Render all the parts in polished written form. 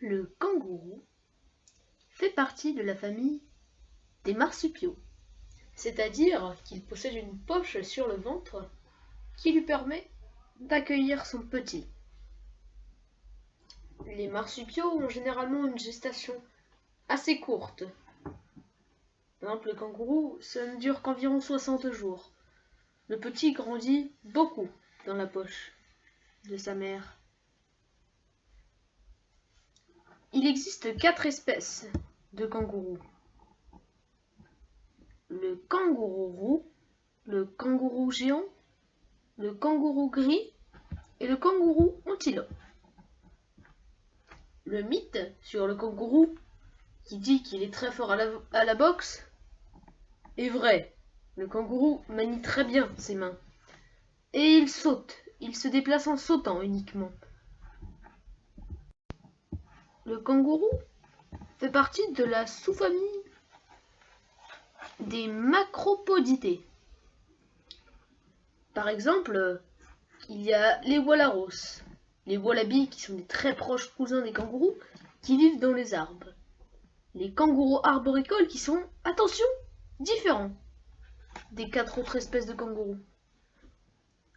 Le kangourou fait partie de la famille des marsupiaux, c'est-à-dire qu'il possède une poche sur le ventre qui lui permet d'accueillir son petit. Les marsupiaux ont généralement une gestation assez courte. Par exemple, le kangourou, ça ne dure qu'environ 60 jours. Le petit grandit beaucoup dans la poche de sa mère. Il existe 4 espèces de kangourous. Le kangourou roux, le kangourou géant, le kangourou gris et le kangourou antilope. Le mythe sur le kangourou, qui dit qu'il est très fort à la boxe, est vrai. Le kangourou manie très bien ses mains. Et il saute, il se déplace en sautant uniquement. Le kangourou fait partie de la sous-famille des macropodidés. Par exemple, il y a les wallaros, les wallabies qui sont des très proches cousins des kangourous qui vivent dans les arbres. Les kangourous arboricoles qui sont, attention, différents des 4 autres espèces de kangourous.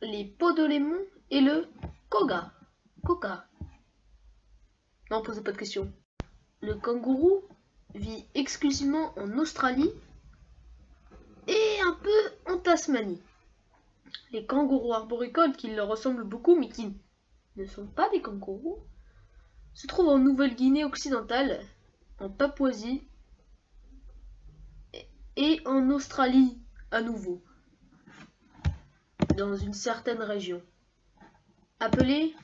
Les podolémons et le koga. Non, posez pas de questions. Le kangourou vit exclusivement en Australie et un peu en Tasmanie. Les kangourous arboricoles qui leur ressemblent beaucoup mais qui ne sont pas des kangourous se trouvent en Nouvelle-Guinée occidentale, en Papouasie et en Australie à nouveau, dans une certaine région, appelée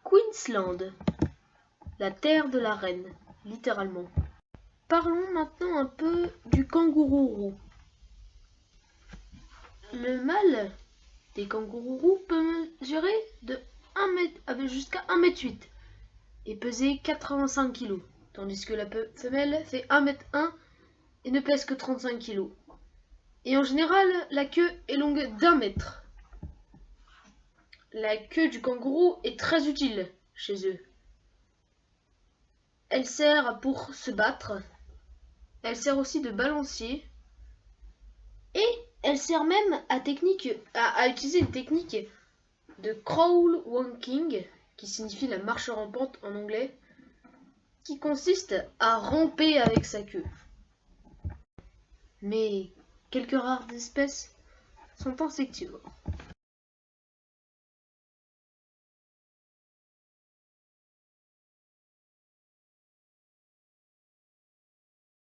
Queensland, la terre de la reine, littéralement. Parlons maintenant un peu du kangourou roux. Le mâle des kangourous roux peut mesurer de 1 mètre, jusqu'à 1,8 m et peser 85 kg, tandis que la femelle fait 1,1 m et ne pèse que 35 kg. Et en général, la queue est longue d'1 mètre. La queue du kangourou est très utile chez eux. Elle sert pour se battre, elle sert aussi de balancier, et elle sert même à utiliser une technique de crawl walking, qui signifie la marche rampante en anglais, qui consiste à ramper avec sa queue. Mais quelques rares espèces sont insectivores.